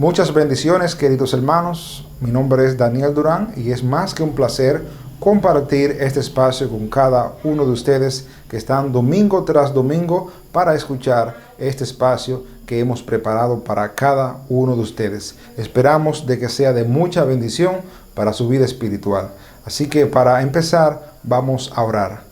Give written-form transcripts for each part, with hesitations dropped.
Muchas bendiciones, queridos hermanos. Mi nombre es Daniel Durán y es más que un placer compartir este espacio con cada uno de ustedes que están domingo tras domingo para escuchar este espacio que hemos preparado para cada uno de ustedes. Esperamos de que sea de mucha bendición para su vida espiritual. Así que para empezar vamos a orar.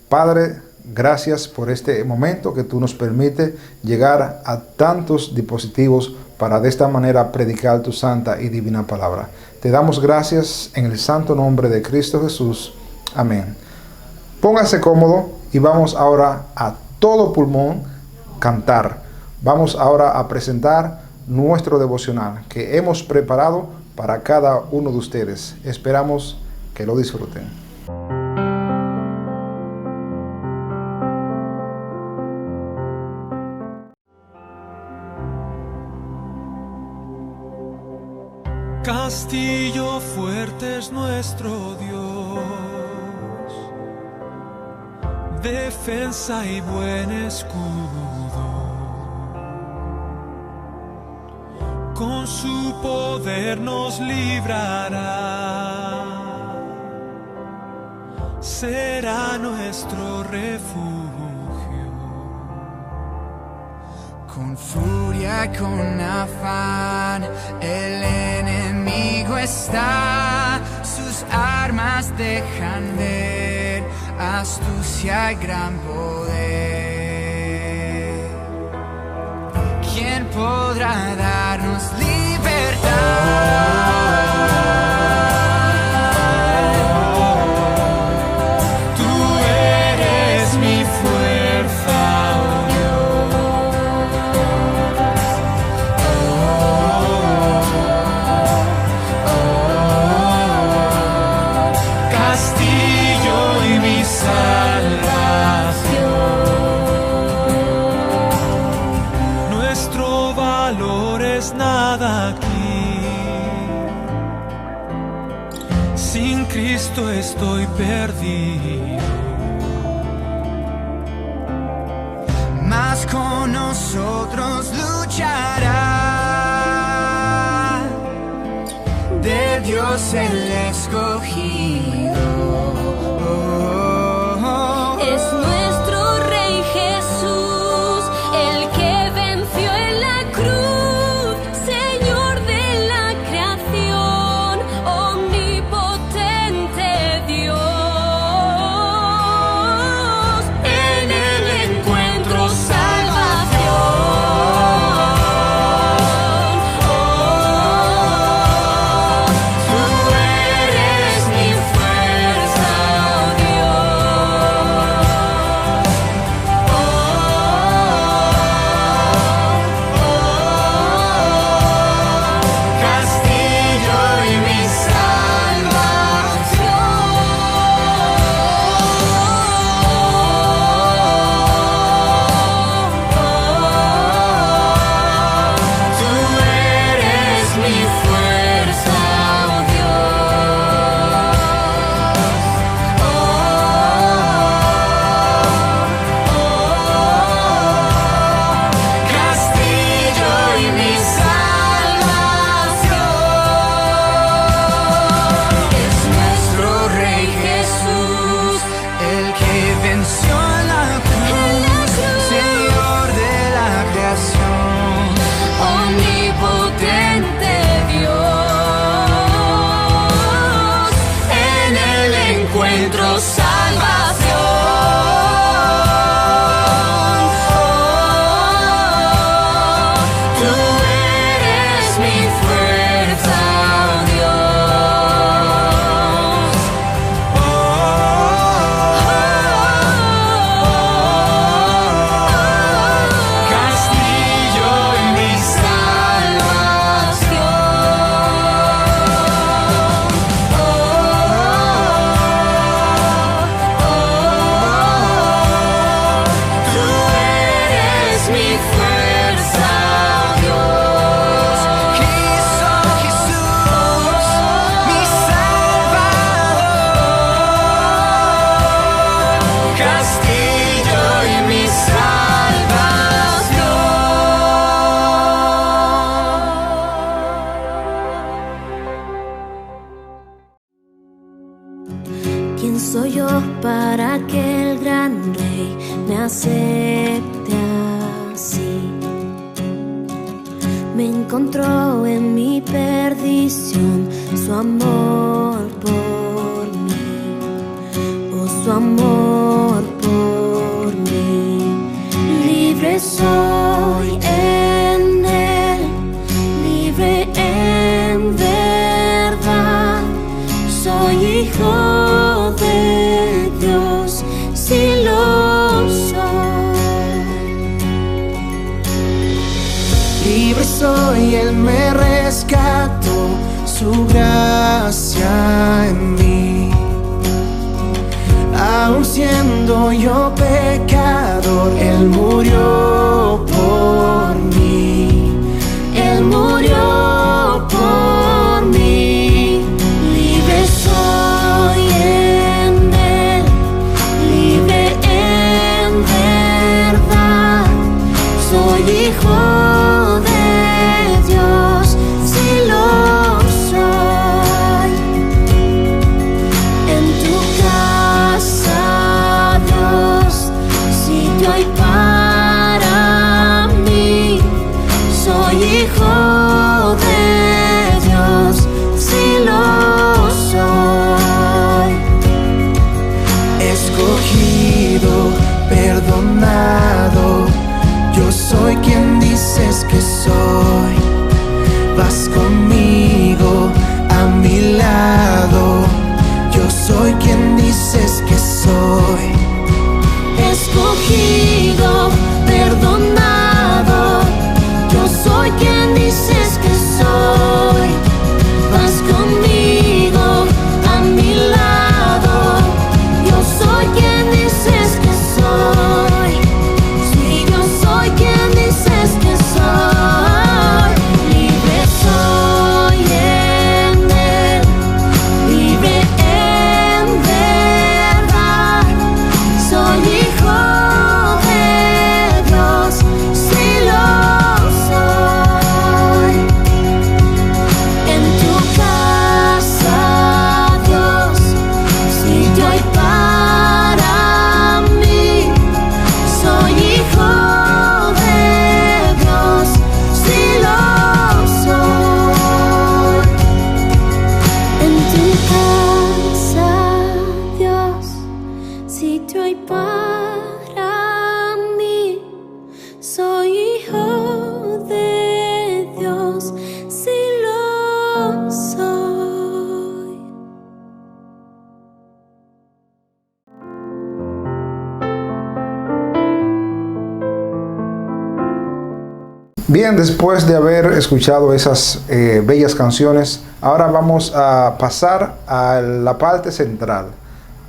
Padre, gracias por este momento que tú nos permites llegar a tantos dispositivos para de esta manera predicar tu santa y divina palabra. Te damos gracias en el santo nombre de Cristo Jesús. Amén. Póngase cómodo y vamos ahora a todo pulmón cantar. Vamos ahora a presentar nuestro devocional que hemos preparado para cada uno de ustedes. Esperamos que lo disfruten. Castillo fuerte es nuestro Dios, defensa y buen escudo. Con su poder nos librará, será nuestro refugio. Con furia, con afán, el enemigo está, sus armas dejan ver astucia y gran poder. ¿Quién podrá darnos libertad? Estoy perdido, mas con nosotros luchará, de Dios el escogido. Es nuestro Rey Jesús, el que venció en la cruz, Señor de la creación, omnipotente Dios. En él encuentro salvación. Tú eres mi fuerza. acepte así. Me encontró en mi perdición su amor por mí, oh su amor por mí. Libre soy en él, libre en verdad. Soy hijo de Dios, si lo soy. Libre soy, Él me rescató, su gracia en mí. Aun siendo yo pecador, Él murió por mí. Él murió por mí. Libre soy en Él, libre en verdad. Soy hijo de Dios, si lo soy. En tu casa, Dios, sitio hay para mí. Soy hijo de Dios, si lo soy. Escogido, perdonado, yo soy quien dices que soy. Vas conmigo a mi lado, yo soy quien dices que soy. Escogido, perdonado, yo soy quien dices que soy. Vas conmigo a mi lado, yo soy quien dices que soy. Sí, yo soy quien dices que soy. Libre soy en Él, libre en verdad. Soy hijo de Dios, si lo soy. En tu casa, Dios, sitio hay para mí. Soy hijo de Dios, si lo soy. En tu casa, Dios, sitio hay para mí. Soy hijo de Dios, si lo soy. Bien, después de haber escuchado esas bellas canciones, ahora vamos a pasar a la parte central,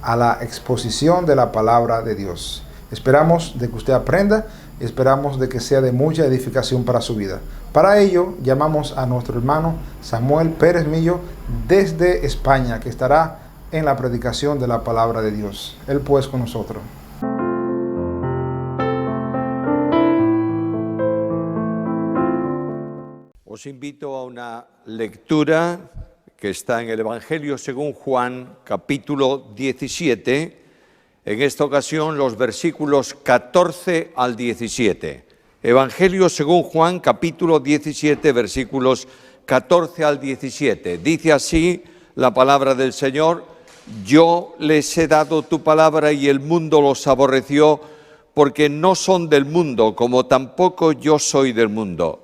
a la exposición de la palabra de Dios. Esperamos de que usted aprenda, esperamos de que sea de mucha edificación para su vida. Para ello, llamamos a nuestro hermano Samuel Pérez Millo desde España, que estará en la predicación de la palabra de Dios. Él pues con nosotros. Os invito a una lectura que está en el Evangelio según Juan, capítulo 17, en esta ocasión los versículos 14 al 17. Evangelio según Juan, capítulo 17, versículos 14 al 17. Dice así la palabra del Señor: yo les he dado tu palabra y el mundo los aborreció, porque no son del mundo, como tampoco yo soy del mundo.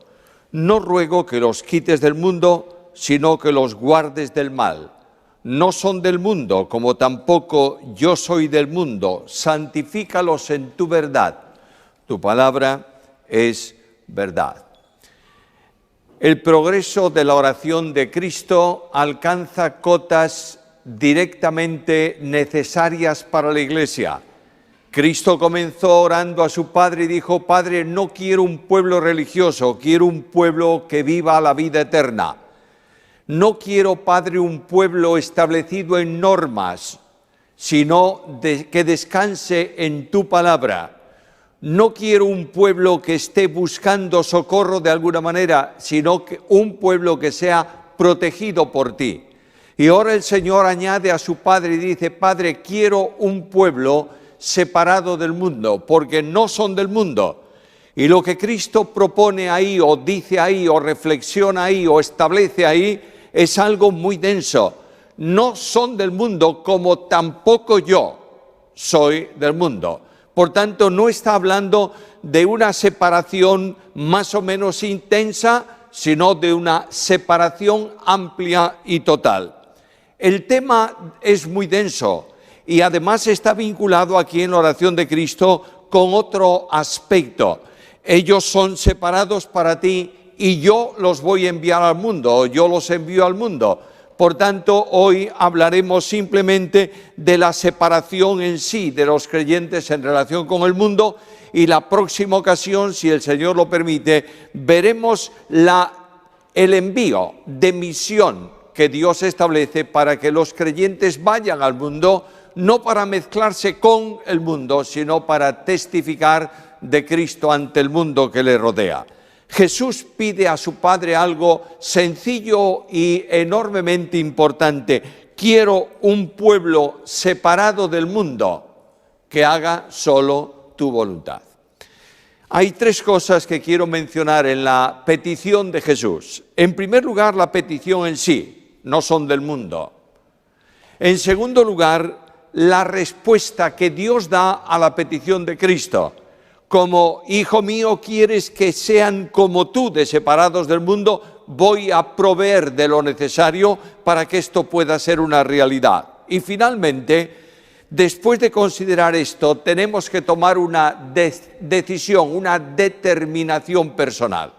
No ruego que los quites del mundo, sino que los guardes del mal. No son del mundo, como tampoco yo soy del mundo. Santifícalos en tu verdad. Tu palabra es verdad. El progreso de la oración de Cristo alcanza cotas directamente necesarias para la Iglesia. Cristo comenzó orando a su Padre y dijo: Padre, no quiero un pueblo religioso, quiero un pueblo que viva la vida eterna. No quiero, Padre, un pueblo establecido en normas, sino que descanse en tu palabra. No quiero un pueblo que esté buscando socorro de alguna manera, sino que un pueblo que sea protegido por ti. Y ahora el Señor añade a su Padre y dice: Padre, quiero un pueblo separado del mundo, porque no son del mundo. Y lo que Cristo propone ahí, o dice ahí, o reflexiona ahí, o establece ahí, es algo muy denso. No son del mundo, como tampoco yo soy del mundo. Por tanto, no está hablando de una separación más o menos intensa, sino de una separación amplia y total. El tema es muy denso y además está vinculado aquí en la oración de Cristo con otro aspecto. Ellos son separados para ti y yo los voy a enviar al mundo, o yo los envío al mundo. Por tanto, hoy hablaremos simplemente de la separación en sí de los creyentes en relación con el mundo, y la próxima ocasión, si el Señor lo permite, veremos el envío de misión que Dios establece para que los creyentes vayan al mundo, no para mezclarse con el mundo, sino para testificar de Cristo ante el mundo que le rodea. Jesús pide a su Padre algo sencillo y enormemente importante. Quiero un pueblo separado del mundo que haga solo tu voluntad. Hay tres cosas que quiero mencionar en la petición de Jesús. En primer lugar, la petición en sí, no son del mundo. En segundo lugar, la respuesta que Dios da a la petición de Cristo. Como hijo mío quieres que sean como tú, de separados del mundo, voy a proveer de lo necesario para que esto pueda ser una realidad. Y finalmente, después de considerar esto, tenemos que tomar una decisión, una determinación personal.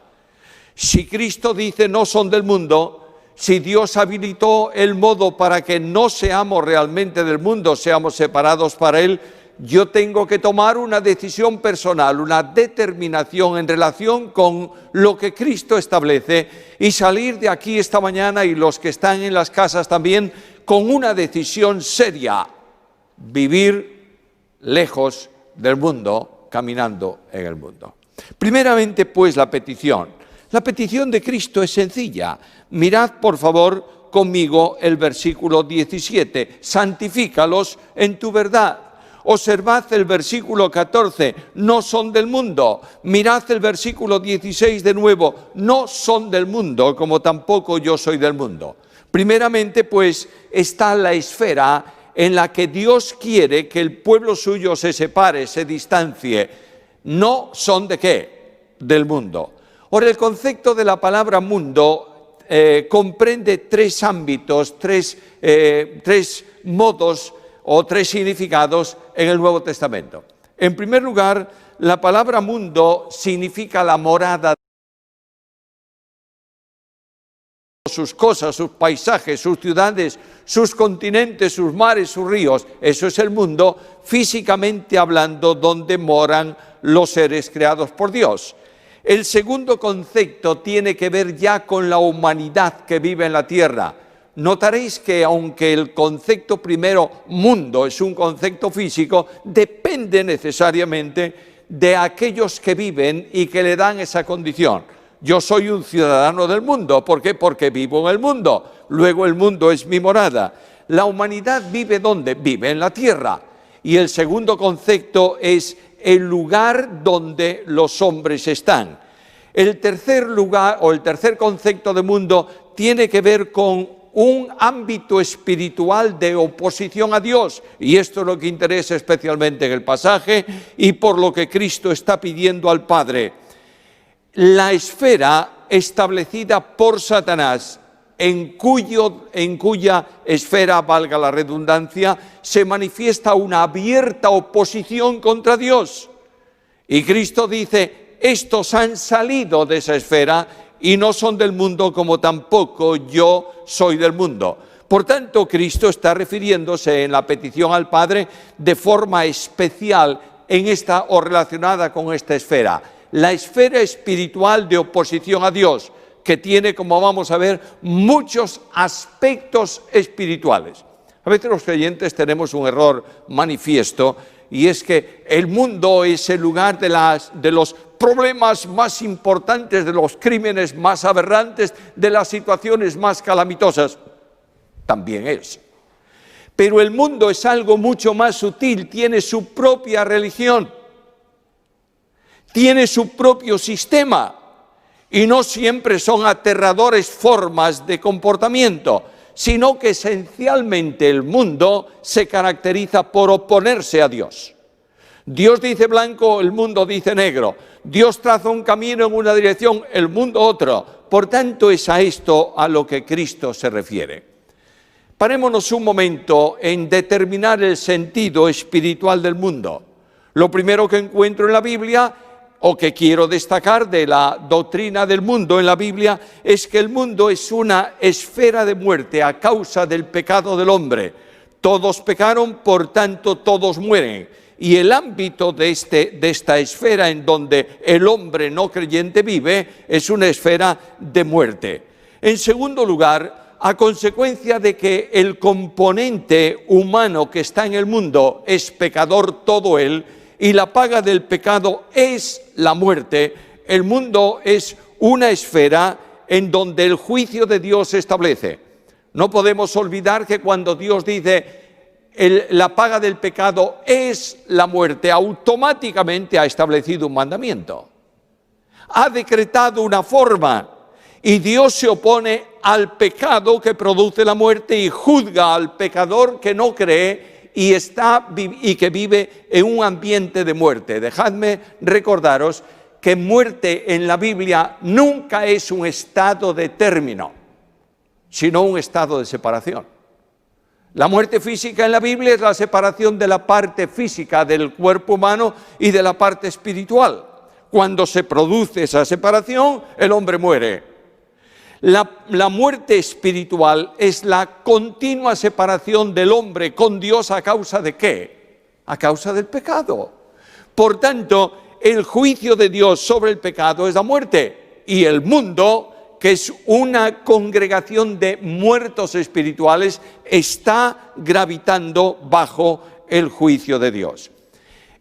Si Cristo dice no son del mundo, si Dios habilitó el modo para que no seamos realmente del mundo, seamos separados para Él, yo tengo que tomar una decisión personal, una determinación en relación con lo que Cristo establece y salir de aquí esta mañana, y los que están en las casas también, con una decisión seria: vivir lejos del mundo, caminando en el mundo. Primeramente, pues, la petición. La petición de Cristo es sencilla. Mirad, por favor, conmigo el versículo 17. Santifícalos en tu verdad. Observad el versículo 14, no son del mundo. Mirad el versículo 16 de nuevo, no son del mundo, como tampoco yo soy del mundo. Primeramente, pues, está la esfera en la que Dios quiere que el pueblo suyo se separe, se distancie. No son ¿de qué? Del mundo. Ahora, el concepto de la palabra mundo comprende tres ámbitos, tres modos o tres significados en el Nuevo Testamento. En primer lugar, la palabra mundo significa la morada, sus cosas, sus paisajes, sus ciudades, sus continentes, sus mares, sus ríos. Eso es el mundo, físicamente hablando, donde moran los seres creados por Dios. El segundo concepto tiene que ver ya con la humanidad que vive en la tierra. Notaréis que aunque el concepto primero, mundo, es un concepto físico, depende necesariamente de aquellos que viven y que le dan esa condición. Yo soy un ciudadano del mundo. ¿Por qué? Porque vivo en el mundo. Luego el mundo es mi morada. La humanidad vive ¿dónde? Vive en la tierra. Y el segundo concepto es el lugar donde los hombres están. El tercer lugar o el tercer concepto de mundo tiene que ver con un ámbito espiritual de oposición a Dios, y esto es lo que interesa especialmente en el pasaje y por lo que Cristo está pidiendo al Padre. La esfera establecida por Satanás, en cuya esfera, valga la redundancia, se manifiesta una abierta oposición contra Dios. Y Cristo dice: estos han salido de esa esfera y no son del mundo, como tampoco yo soy del mundo. Por tanto, Cristo está refiriéndose en la petición al Padre de forma especial en esta o relacionada con esta esfera. La esfera espiritual de oposición a Dios, que tiene, como vamos a ver, muchos aspectos espirituales. A veces los creyentes tenemos un error manifiesto, y es que el mundo es el lugar de los problemas más importantes, de los crímenes más aberrantes, de las situaciones más calamitosas. También es. Pero el mundo es algo mucho más sutil, tiene su propia religión, tiene su propio sistema, y no siempre son aterradores formas de comportamiento, sino que esencialmente el mundo se caracteriza por oponerse a Dios. Dios dice blanco, el mundo dice negro. Dios traza un camino en una dirección, el mundo otro. Por tanto, es a esto a lo que Cristo se refiere. Parémonos un momento en determinar el sentido espiritual del mundo. Lo primero que encuentro en la Biblia, o que quiero destacar de la doctrina del mundo en la Biblia, es que el mundo es una esfera de muerte a causa del pecado del hombre. Todos pecaron, por tanto todos mueren. Y el ámbito de esta esfera en donde el hombre no creyente vive es una esfera de muerte. En segundo lugar, a consecuencia de que el componente humano que está en el mundo es pecador todo él, y la paga del pecado es la muerte, el mundo es una esfera en donde el juicio de Dios se establece. No podemos olvidar que cuando Dios dice la paga del pecado es la muerte, automáticamente ha establecido un mandamiento. Ha decretado una forma y Dios se opone al pecado que produce la muerte y juzga al pecador que no cree y que vive en un ambiente de muerte. Dejadme recordaros que muerte en la Biblia nunca es un estado de término, sino un estado de separación. La muerte física en la Biblia es la separación de la parte física del cuerpo humano y de la parte espiritual. Cuando se produce esa separación, el hombre muere. La muerte espiritual es la continua separación del hombre con Dios ¿a causa de qué? A causa del pecado. Por tanto, el juicio de Dios sobre el pecado es la muerte. Y el mundo, que es una congregación de muertos espirituales, está gravitando bajo el juicio de Dios.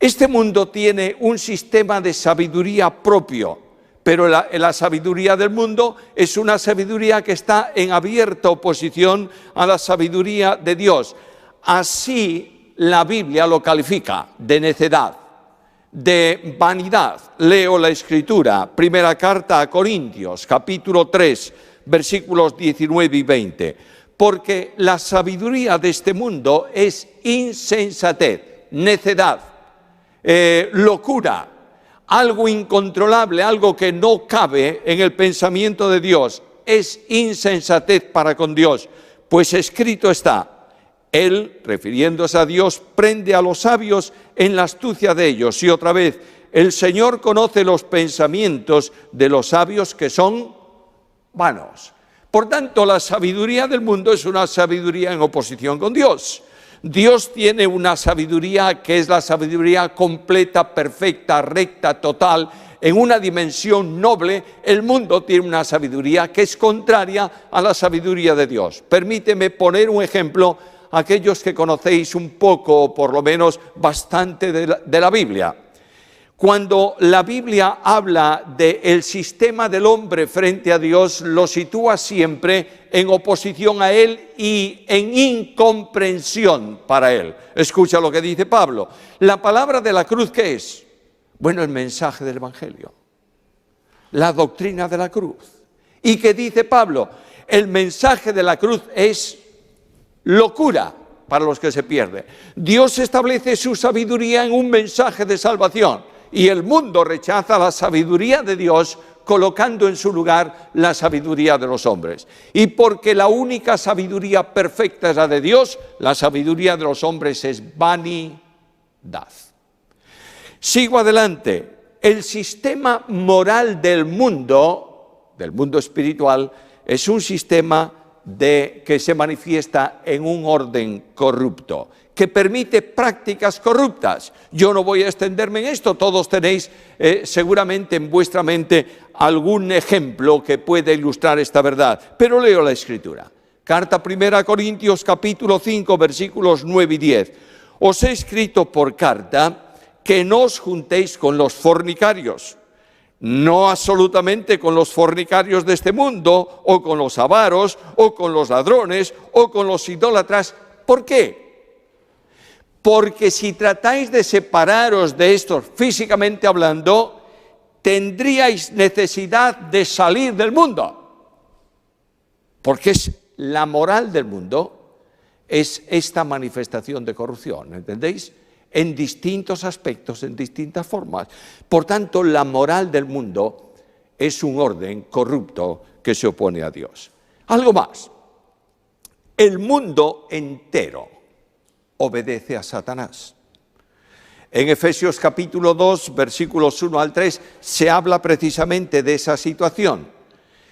Este mundo tiene un sistema de sabiduría propio. Pero la sabiduría del mundo es una sabiduría que está en abierta oposición a la sabiduría de Dios. Así la Biblia lo califica de necedad, de vanidad. Leo la Escritura, primera carta a Corintios, capítulo 3, versículos 19 y 20. Porque la sabiduría de este mundo es insensatez, necedad, locura, algo incontrolable, algo que no cabe en el pensamiento de Dios. Es insensatez para con Dios, pues escrito está: Él, refiriéndose a Dios, prende a los sabios en la astucia de ellos. Y otra vez, el Señor conoce los pensamientos de los sabios que son vanos. Por tanto, la sabiduría del mundo es una sabiduría en oposición con Dios. Dios tiene una sabiduría que es la sabiduría completa, perfecta, recta, total, en una dimensión noble. El mundo tiene una sabiduría que es contraria a la sabiduría de Dios. Permíteme poner un ejemplo a aquellos que conocéis un poco, o por lo menos bastante de la Biblia. Cuando la Biblia habla del sistema del hombre frente a Dios, lo sitúa siempre en oposición a Él y en incomprensión para Él. Escucha lo que dice Pablo. La palabra de la cruz, ¿qué es? Bueno, el mensaje del Evangelio, la doctrina de la cruz. ¿Y qué dice Pablo? El mensaje de la cruz es locura para los que se pierden. Dios establece su sabiduría en un mensaje de salvación. Y el mundo rechaza la sabiduría de Dios, colocando en su lugar la sabiduría de los hombres. Y porque la única sabiduría perfecta es la de Dios, la sabiduría de los hombres es vanidad. Sigo adelante. El sistema moral del mundo espiritual, es un sistema que se manifiesta en un orden corrupto, que permite prácticas corruptas. Yo no voy a extenderme en esto, todos tenéis seguramente en vuestra mente algún ejemplo que pueda ilustrar esta verdad, pero leo la Escritura. Carta primera a Corintios, capítulo 5, versículos 9 y 10. Os he escrito por carta que no os juntéis con los fornicarios, no absolutamente con los fornicarios de este mundo, o con los avaros, o con los ladrones, o con los idólatras. ¿Por qué? porque si tratáis de separaros de estos físicamente hablando, tendríais necesidad de salir del mundo, porque es la moral del mundo, es esta manifestación de corrupción, ¿entendéis? En distintos aspectos, en distintas formas. Por tanto, la moral del mundo es un orden corrupto que se opone a Dios. Algo más, el mundo entero obedece a Satanás. En Efesios capítulo 2, versículos 1 al 3, se habla precisamente de esa situación.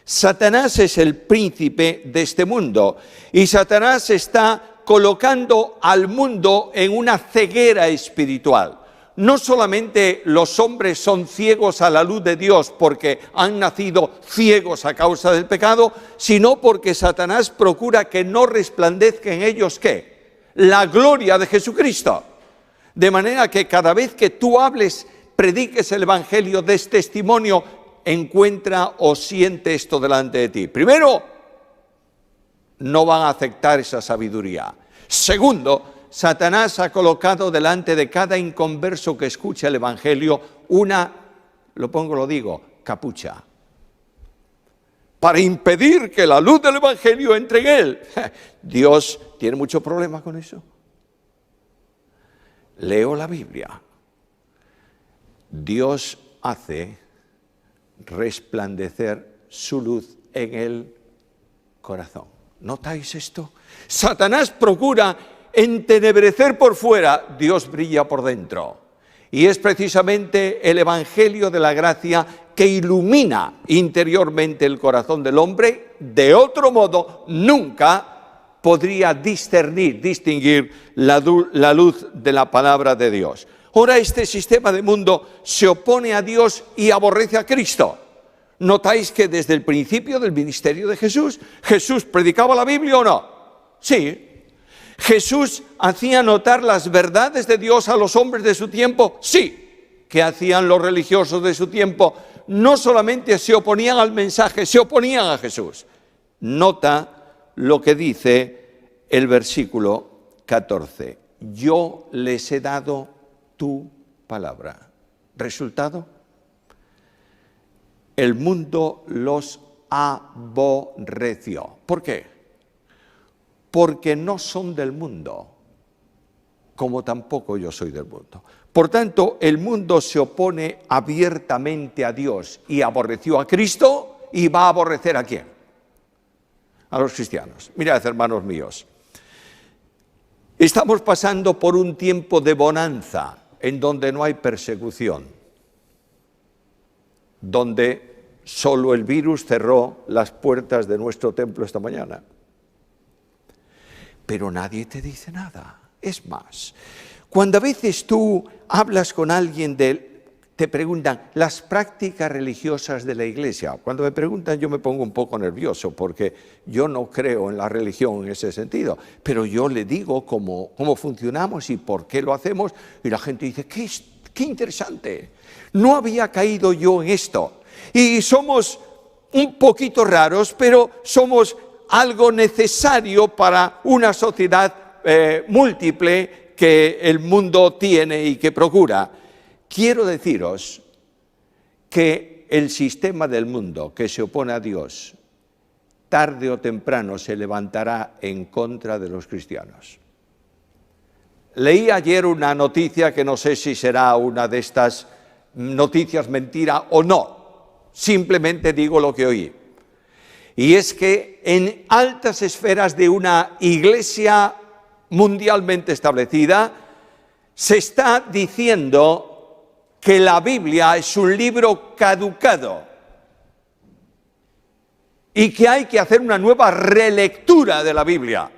Satanás es el príncipe de este mundo y Satanás está colocando al mundo en una ceguera espiritual. No solamente los hombres son ciegos a la luz de Dios porque han nacido ciegos a causa del pecado, sino porque Satanás procura que no resplandezca en ellos, ¿qué? La gloria de Jesucristo. De manera que cada vez que tú hables, prediques el evangelio, des testimonio, encuentra o siente esto delante de ti. Primero, no van a aceptar esa sabiduría. Segundo, Satanás ha colocado delante de cada inconverso que escucha el evangelio una, lo digo, capucha, para impedir que la luz del evangelio entre en él. Dios tiene mucho problema con eso. Leo la Biblia. Dios hace resplandecer su luz en el corazón. ¿Notáis esto? Satanás procura entenebrecer por fuera, Dios brilla por dentro. Y es precisamente el evangelio de la gracia que ilumina interiormente el corazón del hombre. De otro modo, nunca podría distinguir la luz de la palabra de Dios. Ahora este sistema de mundo se opone a Dios y aborrece a Cristo. ¿Notáis que desde el principio del ministerio de Jesús, Jesús predicaba la Biblia o no? Sí. ¿Jesús hacía notar las verdades de Dios a los hombres de su tiempo? Sí. ¿Qué hacían los religiosos de su tiempo? No solamente se oponían al mensaje, se oponían a Jesús. Nota lo que dice el versículo 14. Yo les he dado tu palabra. ¿Resultado? El mundo los aborreció. ¿Por qué? Porque no son del mundo, como tampoco yo soy del mundo. Por tanto, el mundo se opone abiertamente a Dios y aborreció a Cristo, y va a aborrecer ¿a quién? A los cristianos. Mirad, hermanos míos, estamos pasando por un tiempo de bonanza en donde no hay persecución, donde solo el virus cerró las puertas de nuestro templo esta mañana. Pero nadie te dice nada. Es más, cuando a veces tú hablas con alguien te preguntan las prácticas religiosas de la iglesia. Cuando me preguntan yo me pongo un poco nervioso porque yo no creo en la religión en ese sentido, pero yo le digo cómo funcionamos y por qué lo hacemos y la gente dice, qué interesante, no había caído yo en esto. Y somos un poquito raros, pero somos algo necesario para una sociedad múltiple que el mundo tiene y que procura. Quiero deciros que el sistema del mundo que se opone a Dios, tarde o temprano se levantará en contra de los cristianos. Leí ayer una noticia que no sé si será una de estas noticias mentira o no. Simplemente digo lo que oí. Y es que en altas esferas de una iglesia mundialmente establecida se está diciendo que la Biblia es un libro caducado y que hay que hacer una nueva relectura de la Biblia,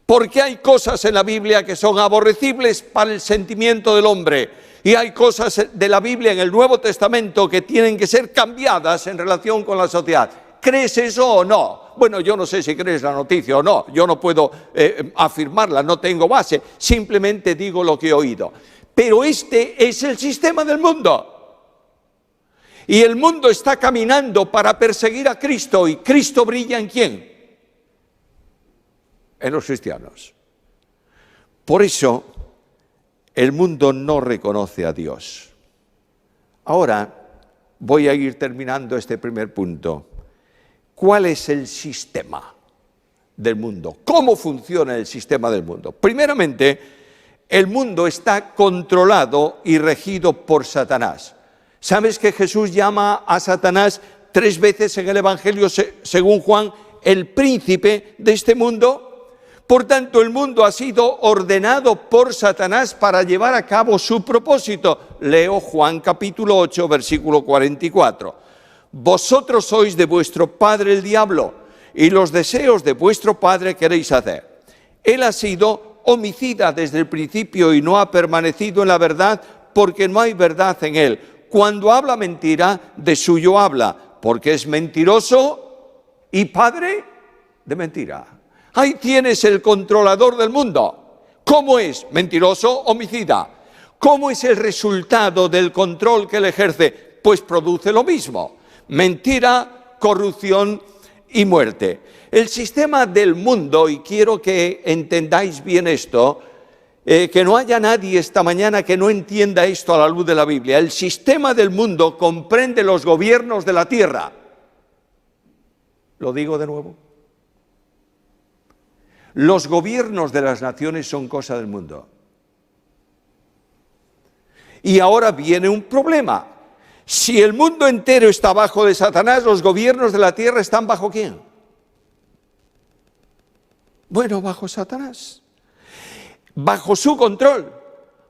porque hay cosas en la Biblia que son aborrecibles para el sentimiento del hombre y hay cosas de la Biblia en el Nuevo Testamento que tienen que ser cambiadas en relación con la sociedad. ¿Crees eso o no? Bueno, yo no sé si crees la noticia o no, yo no puedo afirmarla, no tengo base, simplemente digo lo que he oído. Pero este es el sistema del mundo. Y el mundo está caminando para perseguir a Cristo. ¿Y Cristo brilla en quién? En los cristianos. Por eso, el mundo no reconoce a Dios. Ahora voy a ir terminando este primer punto. ¿Cuál es el sistema del mundo? ¿Cómo funciona el sistema del mundo? Primeramente, el mundo está controlado y regido por Satanás. ¿Sabes que Jesús llama a Satanás 3 veces en el Evangelio según Juan el príncipe de este mundo? Por tanto, el mundo ha sido ordenado por Satanás para llevar a cabo su propósito. Leo Juan capítulo 8, versículo 44. Vosotros sois de vuestro padre el diablo, y los deseos de vuestro padre queréis hacer. Él ha sido homicida desde el principio y no ha permanecido en la verdad, porque no hay verdad en él. Cuando habla mentira, de suyo habla, porque es mentiroso y padre de mentira. Ahí tienes el controlador del mundo. ¿Cómo es? Mentiroso, homicida. ¿Cómo es el resultado del control que él ejerce? Pues produce lo mismo: mentira, corrupción y muerte. El sistema del mundo, y quiero que entendáis bien esto, que no haya nadie esta mañana que no entienda esto a la luz de la Biblia. El sistema del mundo comprende los gobiernos de la tierra. Lo digo de nuevo. Los gobiernos de las naciones son cosa del mundo. Y ahora viene un problema. Si el mundo entero está bajo de Satanás, ¿los gobiernos de la tierra están bajo quién? Bueno, bajo Satanás. Bajo su control,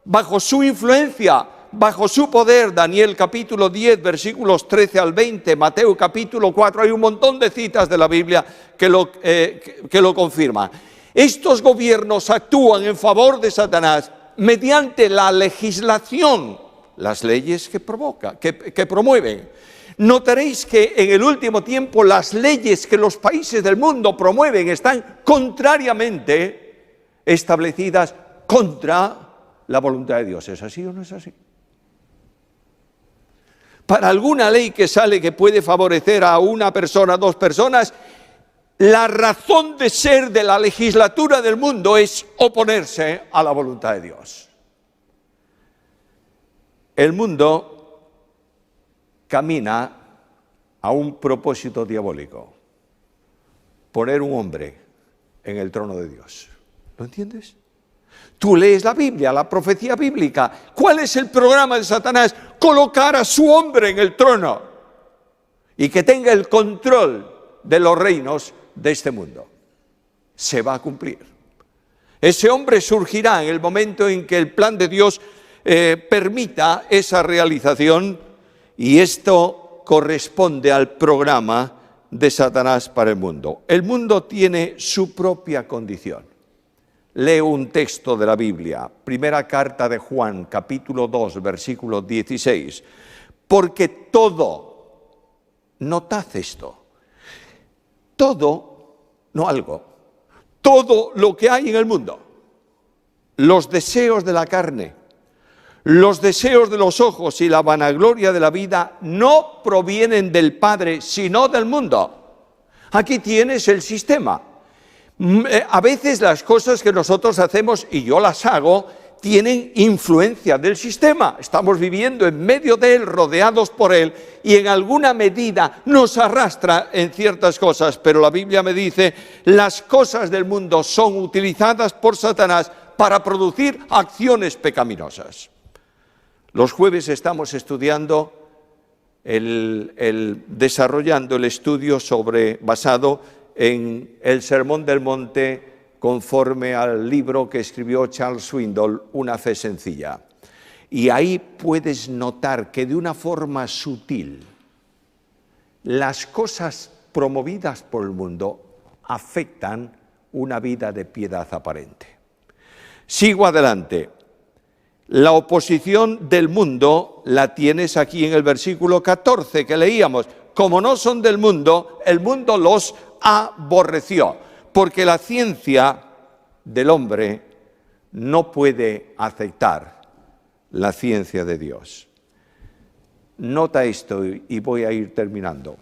bajo su influencia, bajo su poder. Daniel capítulo 10, versículos 13 al 20, Mateo capítulo 4, hay un montón de citas de la Biblia que lo confirman. Estos gobiernos actúan en favor de Satanás mediante la legislación, las leyes que promueven. Notaréis que en el último tiempo las leyes que los países del mundo promueven están contrariamente establecidas contra la voluntad de Dios. ¿Es así o no es así? Para alguna ley que sale que puede favorecer a una persona, 2 personas, la razón de ser de la legislatura del mundo es oponerse a la voluntad de Dios. El mundo camina a un propósito diabólico: poner un hombre en el trono de Dios. ¿Lo entiendes? Tú lees la Biblia, la profecía bíblica. ¿Cuál es el programa de Satanás? Colocar a su hombre en el trono y que tenga el control de los reinos de este mundo. Se va a cumplir. Ese hombre surgirá en el momento en que el plan de Dios permita esa realización, y esto corresponde al programa de Satanás para el mundo. El mundo tiene su propia condición. Leo un texto de la Biblia, primera carta de Juan, capítulo 2, versículo 16. Porque todo, notad esto, todo, no algo, todo lo que hay en el mundo, los deseos de la carne, los deseos de los ojos y la vanagloria de la vida no provienen del Padre, sino del mundo. Aquí tienes el sistema. A veces las cosas que nosotros hacemos, y yo las hago, tienen influencia del sistema. Estamos viviendo en medio de él, rodeados por él, y en alguna medida nos arrastra en ciertas cosas. Pero la Biblia me dice, las cosas del mundo son utilizadas por Satanás para producir acciones pecaminosas. Los jueves estamos estudiando, desarrollando el estudio basado en el Sermón del Monte, conforme al libro que escribió Charles Swindoll, Una fe sencilla. Y ahí puedes notar que de una forma sutil, las cosas promovidas por el mundo afectan una vida de piedad aparente. Sigo adelante. La oposición del mundo la tienes aquí en el versículo 14 que leíamos. Como no son del mundo, el mundo los aborreció, porque la ciencia del hombre no puede aceptar la ciencia de Dios. Nota esto y voy a ir terminando.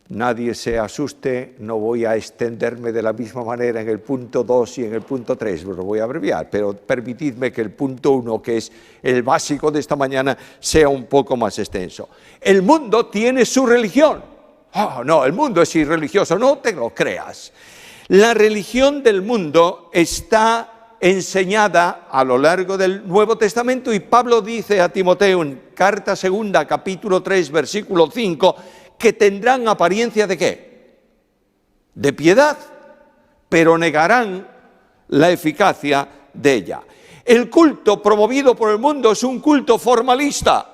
Nadie se asuste, no voy a extenderme de la misma manera en el punto 2 y en el punto 3, lo voy a abreviar, pero permitidme que el punto 1, que es el básico de esta mañana, sea un poco más extenso. El mundo tiene su religión. Oh, no, el mundo es irreligioso, no te lo creas. La religión del mundo está enseñada a lo largo del Nuevo Testamento y Pablo dice a Timoteo en carta segunda, capítulo 3, versículo 5, que tendrán apariencia ¿de qué? De piedad, pero negarán la eficacia de ella. El culto promovido por el mundo es un culto formalista.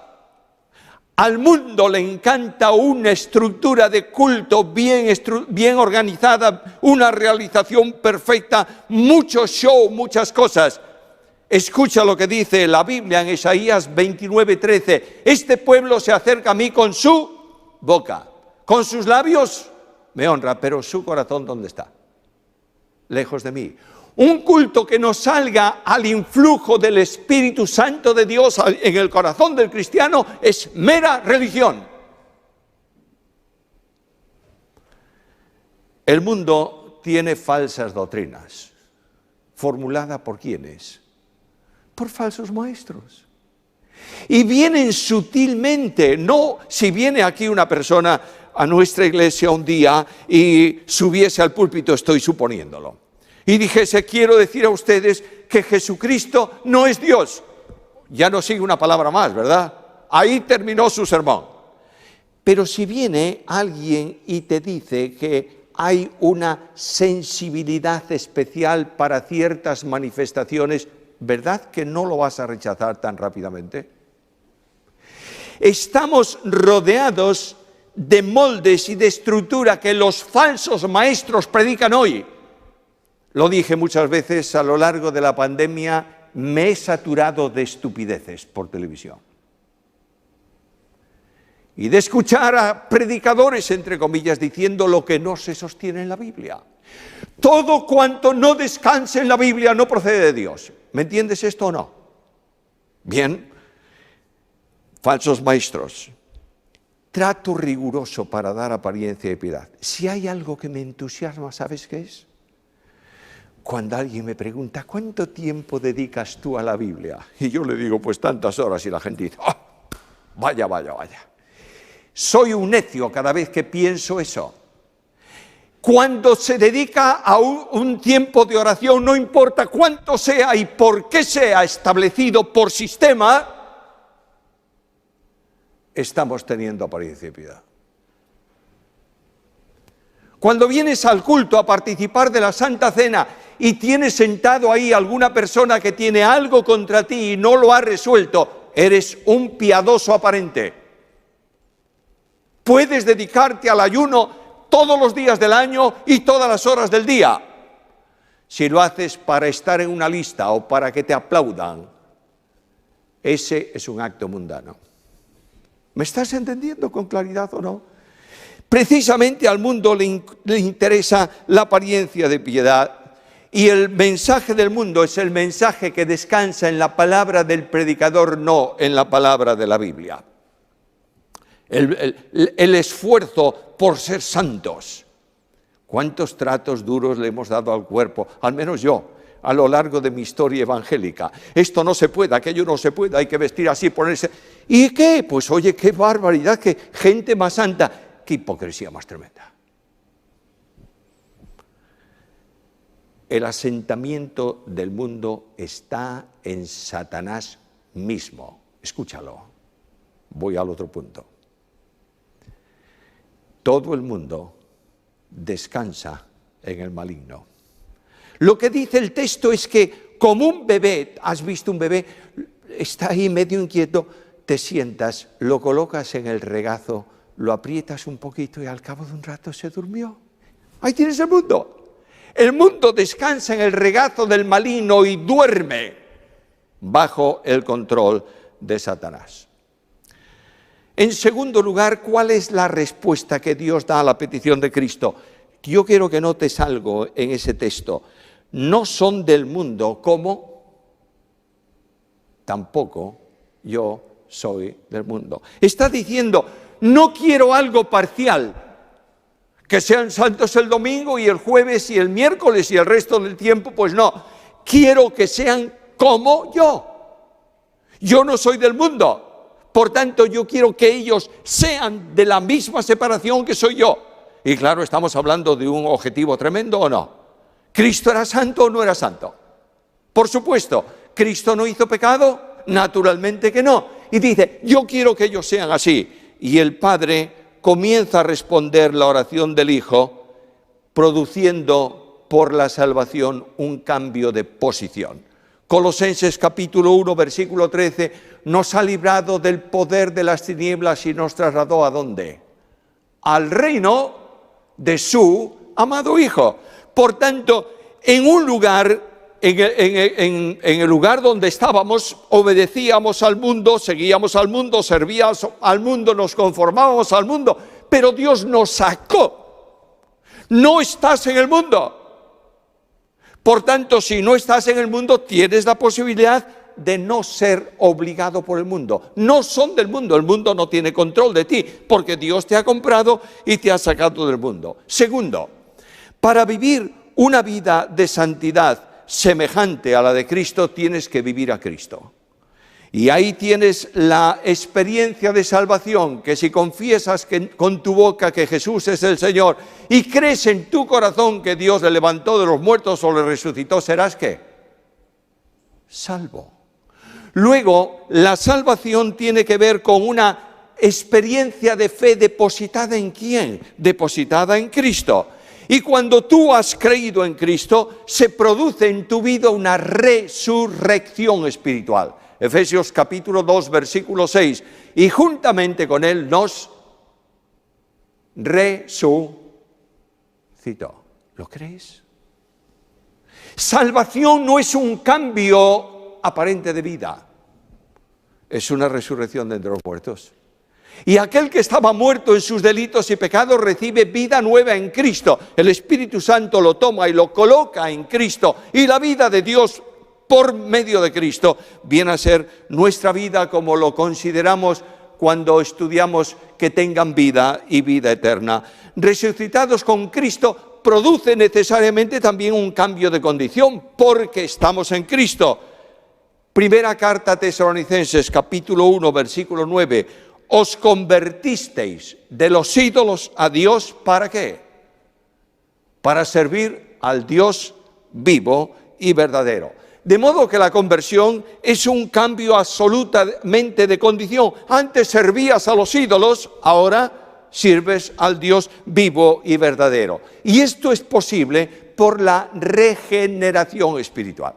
Al mundo le encanta una estructura de culto bien organizada, una realización perfecta, mucho show, muchas cosas. Escucha lo que dice la Biblia en Isaías 29:13. Este pueblo se acerca a mí con su boca, con sus labios me honra, pero su corazón ¿dónde está? Lejos de mí. Un culto que no salga al influjo del Espíritu Santo de Dios en el corazón del cristiano es mera religión. El mundo tiene falsas doctrinas. ¿Formulada por quiénes? Por falsos maestros. Y vienen sutilmente, no si viene aquí una persona a nuestra iglesia un día y subiese al púlpito, estoy suponiéndolo, y dijese, quiero decir a ustedes que Jesucristo no es Dios. Ya no sigue una palabra más, ¿verdad? Ahí terminó su sermón. Pero si viene alguien y te dice que hay una sensibilidad especial para ciertas manifestaciones, ¿verdad que no lo vas a rechazar tan rápidamente? Estamos rodeados de moldes y de estructura que los falsos maestros predican hoy. Lo dije muchas veces a lo largo de la pandemia, me he saturado de estupideces por televisión. Y de escuchar a predicadores, entre comillas, diciendo lo que no se sostiene en la Biblia. Todo cuanto no descanse en la Biblia no procede de Dios. ¿Me entiendes esto o no? Bien, falsos maestros. Trato riguroso para dar apariencia de piedad. Si hay algo que me entusiasma, ¿sabes qué es? Cuando alguien me pregunta, ¿cuánto tiempo dedicas tú a la Biblia? Y yo le digo, pues tantas horas, y la gente dice, ¡oh! Vaya. Soy un necio cada vez que pienso eso. Cuando se dedica a un tiempo de oración, no importa cuánto sea y por qué sea establecido por sistema, estamos teniendo apariencia de piedad. Cuando vienes al culto a participar de la Santa Cena y tienes sentado ahí alguna persona que tiene algo contra ti y no lo ha resuelto, eres un piadoso aparente. Puedes dedicarte al ayuno todos los días del año y todas las horas del día. Si lo haces para estar en una lista o para que te aplaudan, ese es un acto mundano. ¿Me estás entendiendo con claridad o no? Precisamente al mundo le interesa la apariencia de piedad y el mensaje del mundo es el mensaje que descansa en la palabra del predicador, no en la palabra de la Biblia. El esfuerzo por ser santos. ¿Cuántos tratos duros le hemos dado al cuerpo? Al menos yo, a lo largo de mi historia evangélica. Esto no se puede, aquello no se puede, hay que vestir así, ponerse... ¿Y qué? Pues oye, qué barbaridad, qué gente más santa. Qué hipocresía más tremenda. El asentamiento del mundo está en Satanás mismo. Escúchalo. Voy al otro punto. Todo el mundo descansa en el maligno. Lo que dice el texto es que como un bebé, ¿has visto un bebé? Está ahí medio inquieto, te sientas, lo colocas en el regazo, lo aprietas un poquito y al cabo de un rato se durmió. Ahí tienes el mundo. El mundo descansa en el regazo del maligno y duerme bajo el control de Satanás. En segundo lugar, ¿cuál es la respuesta que Dios da a la petición de Cristo? Yo quiero que notes algo en ese texto. No son del mundo como tampoco yo soy del mundo. Está diciendo, no quiero algo parcial. Que sean santos el domingo y el jueves y el miércoles y el resto del tiempo, pues no. Quiero que sean como yo. Yo no soy del mundo, por tanto yo quiero que ellos sean de la misma separación que soy yo. Y claro, estamos hablando de un objetivo tremendo, ¿o no? ¿Cristo era santo o no era santo? Por supuesto. ¿Cristo no hizo pecado? Naturalmente que no. Y dice, yo quiero que ellos sean así. Y el Padre comienza a responder la oración del Hijo, produciendo por la salvación un cambio de posición. Colosenses capítulo 1, versículo 13, nos ha librado del poder de las tinieblas y nos trasladó ¿a dónde? Al reino de su amado Hijo. Por tanto, en un lugar, en el lugar donde estábamos, obedecíamos al mundo, seguíamos al mundo, servíamos al mundo, nos conformábamos al mundo, pero Dios nos sacó. No estás en el mundo. Por tanto, si no estás en el mundo, tienes la posibilidad de no ser obligado por el mundo. No son del mundo, el mundo no tiene control de ti, porque Dios te ha comprado y te ha sacado del mundo. Segundo, para vivir una vida de santidad semejante a la de Cristo, tienes que vivir a Cristo. Y ahí tienes la experiencia de salvación, que si confiesas con tu boca que Jesús es el Señor y crees en tu corazón que Dios le levantó de los muertos o le resucitó, serás ¿qué? Salvo. Luego, la salvación tiene que ver con una experiencia de fe depositada ¿en quién? Depositada en Cristo. Y cuando tú has creído en Cristo, se produce en tu vida una resurrección espiritual. Efesios capítulo 2, versículo 6. Y juntamente con Él nos resucitó. ¿Lo crees? Salvación no es un cambio aparente de vida. Es una resurrección de entre los muertos. Y aquel que estaba muerto en sus delitos y pecados recibe vida nueva en Cristo. El Espíritu Santo lo toma y lo coloca en Cristo. Y la vida de Dios por medio de Cristo viene a ser nuestra vida como lo consideramos cuando estudiamos que tengan vida y vida eterna. Resucitados con Cristo produce necesariamente también un cambio de condición porque estamos en Cristo. Primera carta a Tesalonicenses capítulo 1 versículo 9. Os convertisteis de los ídolos a Dios, ¿para qué? Para servir al Dios vivo y verdadero. De modo que la conversión es un cambio absolutamente de condición. Antes servías a los ídolos, ahora sirves al Dios vivo y verdadero. Y esto es posible por la regeneración espiritual.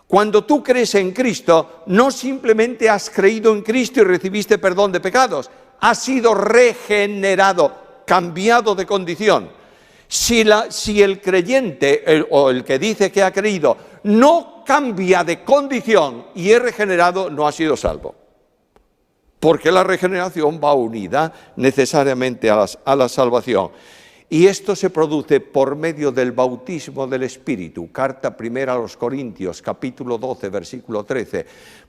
Cuando tú crees en Cristo, no simplemente has creído en Cristo y recibiste perdón de pecados, has sido regenerado, cambiado de condición. Si el creyente o el que dice que ha creído no cambia de condición y es regenerado, no ha sido salvo. Porque la regeneración va unida necesariamente a la salvación. Y esto se produce por medio del bautismo del Espíritu. Carta primera a los Corintios, capítulo 12, versículo 13.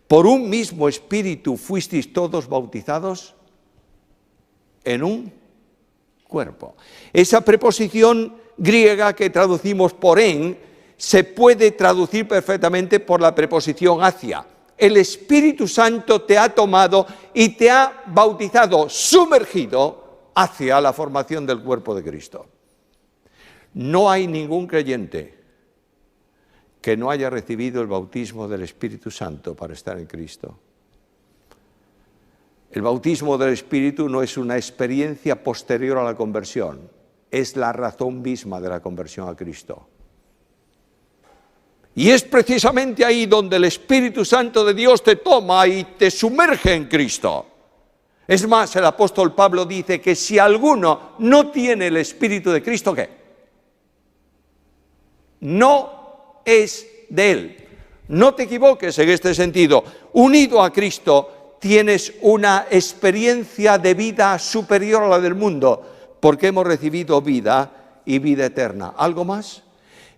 Por un mismo Espíritu fuisteis todos bautizados en un cuerpo. Esa preposición griega que traducimos por en, se puede traducir perfectamente por la preposición hacia. El Espíritu Santo te ha tomado y te ha bautizado, sumergido hacia la formación del cuerpo de Cristo. No hay ningún creyente que no haya recibido el bautismo del Espíritu Santo para estar en Cristo. El bautismo del Espíritu no es una experiencia posterior a la conversión, es la razón misma de la conversión a Cristo. Y es precisamente ahí donde el Espíritu Santo de Dios te toma y te sumerge en Cristo. Es más, el apóstol Pablo dice que si alguno no tiene el Espíritu de Cristo, ¿qué? No es de Él. No te equivoques en este sentido. Unido a Cristo tienes una experiencia de vida superior a la del mundo, porque hemos recibido vida y vida eterna. ¿Algo más?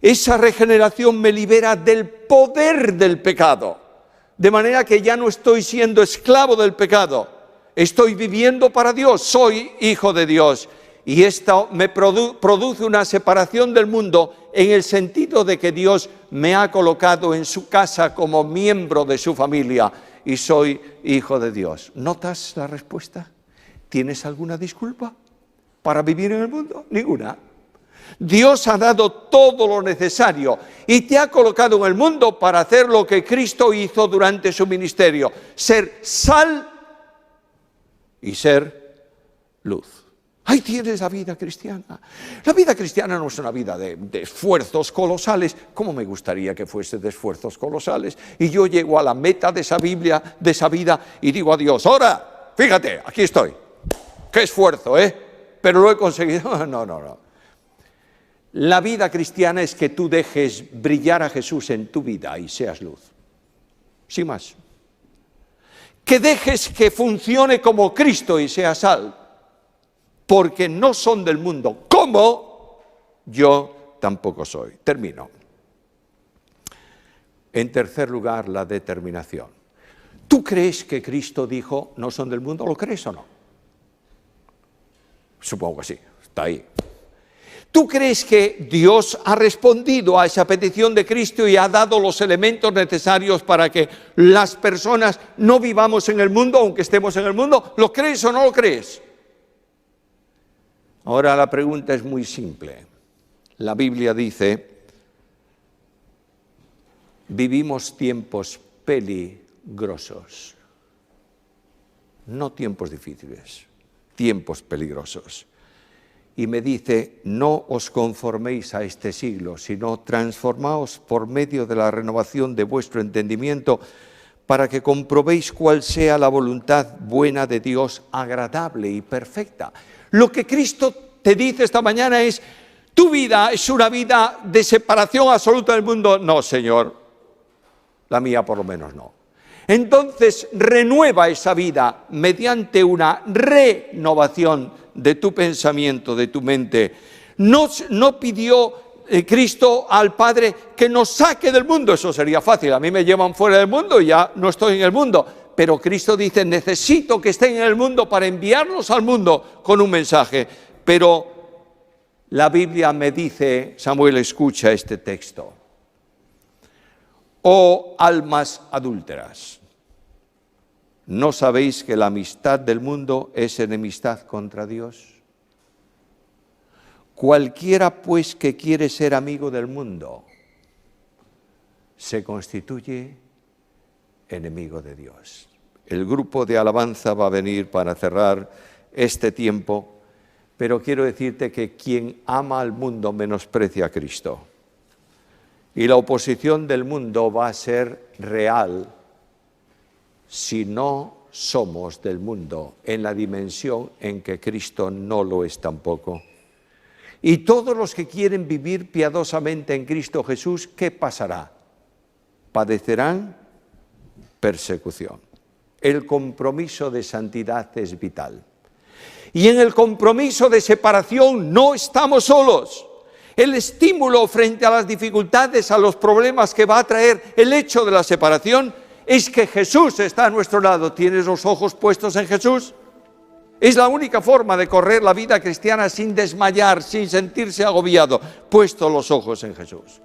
Esa regeneración me libera del poder del pecado, de manera que ya no estoy siendo esclavo del pecado. Estoy viviendo para Dios, soy hijo de Dios. Y esto me produce una separación del mundo en el sentido de que Dios me ha colocado en su casa como miembro de su familia y soy hijo de Dios. ¿Notas la respuesta? ¿Tienes alguna disculpa para vivir en el mundo? Ninguna. Dios ha dado todo lo necesario y te ha colocado en el mundo para hacer lo que Cristo hizo durante su ministerio: ser sal y ser luz. Ahí tienes la vida cristiana. La vida cristiana no es una vida de esfuerzos colosales. ¿Cómo me gustaría que fuese de esfuerzos colosales? Y yo llego a la meta de esa Biblia, de esa vida, y digo a Dios: ahora, fíjate, aquí estoy. ¡Qué esfuerzo, pero lo he conseguido! No. La vida cristiana es que tú dejes brillar a Jesús en tu vida y seas luz. Sin más. Que dejes que funcione como Cristo y seas sal. Porque no son del mundo, como yo tampoco soy. Termino. En tercer lugar, la determinación. ¿Tú crees que Cristo dijo, no son del mundo? ¿Lo crees o no? Supongo que sí, está ahí. ¿Tú crees que Dios ha respondido a esa petición de Cristo y ha dado los elementos necesarios para que las personas no vivamos en el mundo, aunque estemos en el mundo? ¿Lo crees o no lo crees? Ahora la pregunta es muy simple. La Biblia dice: vivimos tiempos peligrosos. No tiempos difíciles, tiempos peligrosos. Y me dice: no os conforméis a este siglo, sino transformaos por medio de la renovación de vuestro entendimiento, para que comprobéis cuál sea la voluntad buena de Dios, agradable y perfecta. Lo que Cristo te dice esta mañana es: ¿tu vida es una vida de separación absoluta del mundo? No, Señor, la mía por lo menos no. Entonces renueva esa vida mediante una renovación de tu pensamiento, de tu mente. No pidió Cristo al Padre que nos saque del mundo. Eso sería fácil. A mí me llevan fuera del mundo y ya no estoy en el mundo. Pero Cristo dice: necesito que estén en el mundo para enviarlos al mundo con un mensaje. Pero la Biblia me dice, Samuel, escucha este texto: oh almas adúlteras, ¿no sabéis que la amistad del mundo es enemistad contra Dios? Cualquiera pues que quiere ser amigo del mundo se constituye enemigo de Dios. El grupo de alabanza va a venir para cerrar este tiempo, pero quiero decirte que quien ama al mundo menosprecia a Cristo. Y la oposición del mundo va a ser real si no somos del mundo en la dimensión en que Cristo no lo es tampoco. Y todos los que quieren vivir piadosamente en Cristo Jesús, ¿qué pasará? Padecerán persecución. El compromiso de santidad es vital. Y en el compromiso de separación no estamos solos. El estímulo frente a las dificultades, a los problemas que va a traer el hecho de la separación, es que Jesús está a nuestro lado. ¿Tienes los ojos puestos en Jesús? Es la única forma de correr la vida cristiana sin desmayar, sin sentirse agobiado, puesto los ojos en Jesús.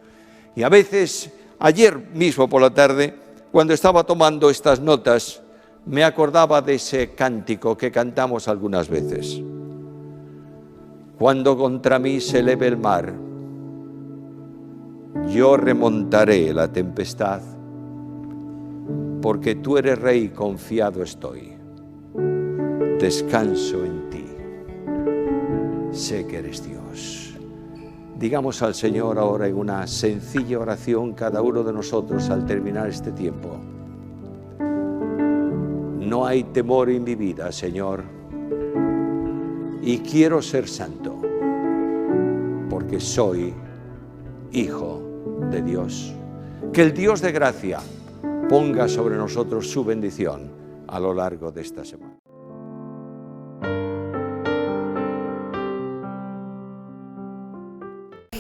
Y a veces, ayer mismo por la tarde, cuando estaba tomando estas notas, me acordaba de ese cántico que cantamos algunas veces. Cuando contra mí se eleve el mar, yo remontaré la tempestad, porque tú eres Rey, confiado estoy. Descanso en ti. Sé que eres Dios. Digamos al Señor ahora en una sencilla oración cada uno de nosotros al terminar este tiempo. No hay temor en mi vida, Señor, y quiero ser santo, porque soy hijo de Dios. Que el Dios de gracia ponga sobre nosotros su bendición a lo largo de esta semana.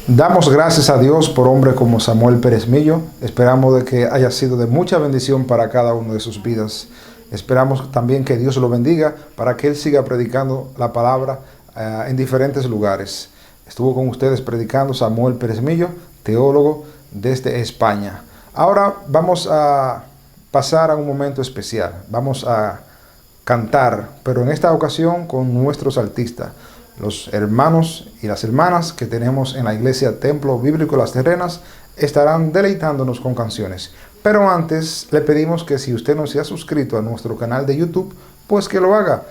Damos gracias a Dios por hombre como Samuel Pérez Millo. Esperamos de que haya sido de mucha bendición para cada uno de sus vidas. Esperamos también que Dios lo bendiga para que Él siga predicando la palabra en diferentes lugares. Estuvo con ustedes predicando Samuel Pérez Millo, teólogo desde España. Ahora vamos a pasar a un momento especial. Vamos a cantar, pero en esta ocasión con nuestros artistas, los hermanos y las hermanas que tenemos en la iglesia Templo Bíblico Las Terrenas, estarán deleitándonos con canciones. Pero antes le pedimos que si usted no se ha suscrito a nuestro canal de YouTube, pues que lo haga.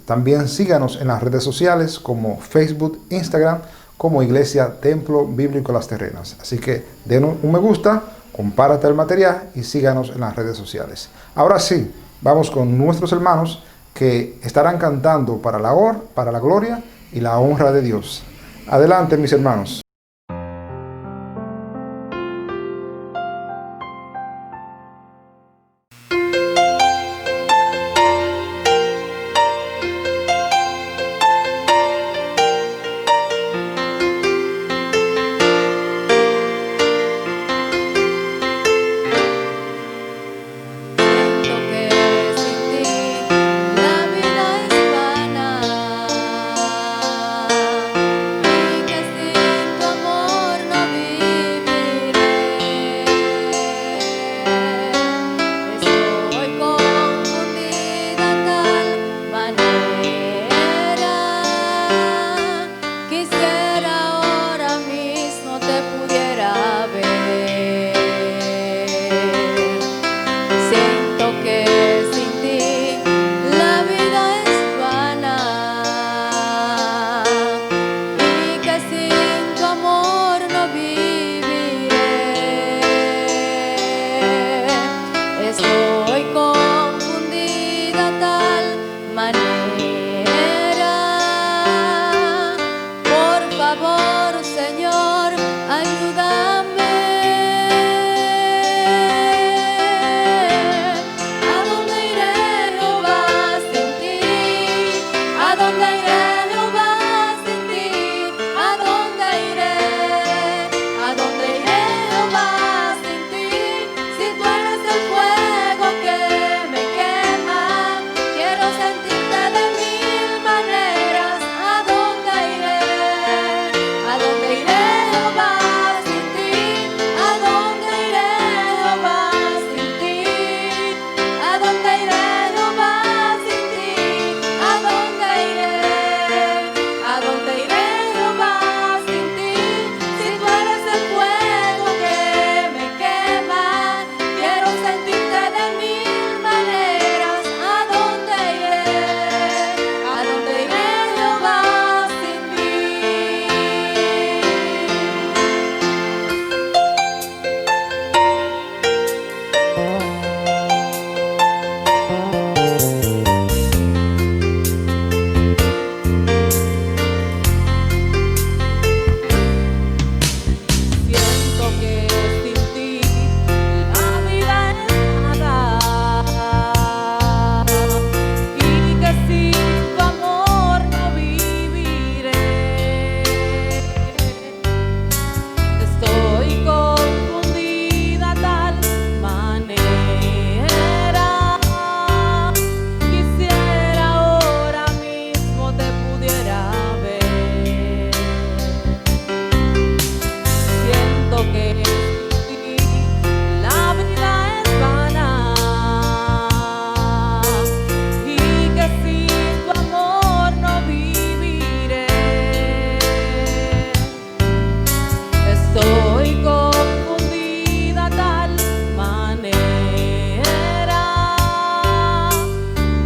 También síganos en las redes sociales como Facebook, Instagram, como Iglesia Templo Bíblico Las Terrenas. Así que denos un me gusta, compárate el material y síganos en las redes sociales. Ahora sí, vamos con nuestros hermanos que estarán cantando para la gloria y la honra de Dios. Adelante, mis hermanos.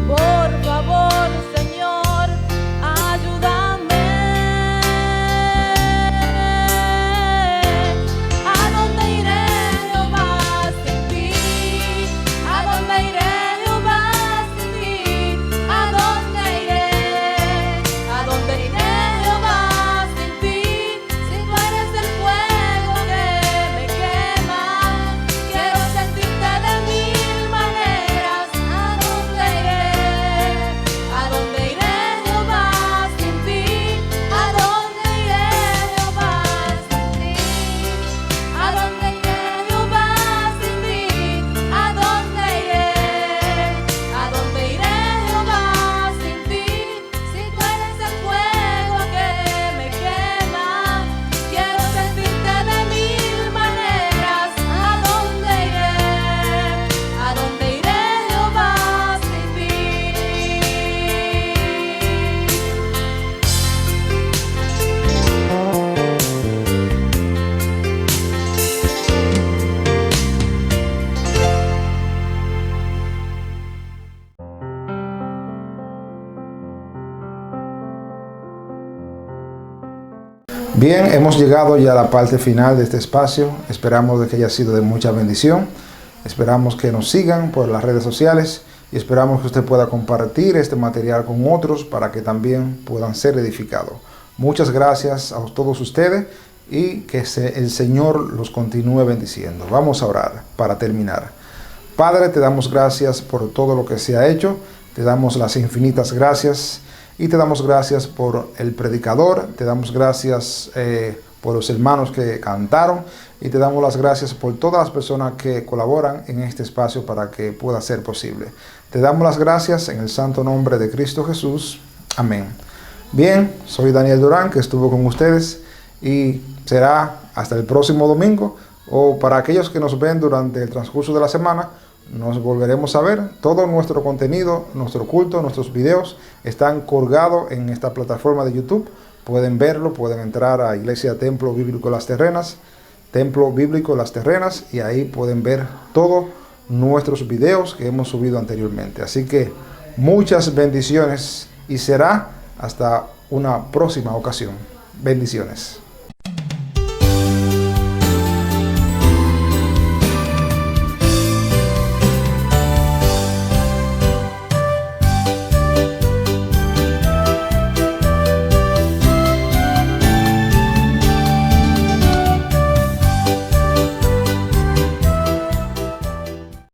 Por favor, Señor, ayúdame. Bien, hemos llegado ya a la parte final de este espacio. Esperamos de que haya sido de mucha bendición. Esperamos que nos sigan por las redes sociales y esperamos que usted pueda compartir este material con otros para que también puedan ser edificados. Muchas gracias a todos ustedes y que el Señor los continúe bendiciendo. Vamos a orar para terminar. Padre, te damos gracias por todo lo que se ha hecho. Te damos las infinitas gracias y te damos gracias por el predicador. Te damos gracias por los hermanos que cantaron y te damos las gracias por todas las personas que colaboran en este espacio para que pueda ser posible. Te damos las gracias en el santo nombre de Cristo Jesús. Amén. Bien, soy Daniel Durán, que estuvo con ustedes y será hasta el próximo domingo, o para aquellos que nos ven durante el transcurso de la semana, nos volveremos a ver. Todo nuestro contenido, nuestro culto, nuestros videos están colgados en esta plataforma de YouTube. Pueden verlo, pueden entrar a Iglesia Templo Bíblico Las Terrenas, Templo Bíblico Las Terrenas, y ahí pueden ver todos nuestros videos que hemos subido anteriormente. Así que muchas bendiciones y será hasta una próxima ocasión. Bendiciones.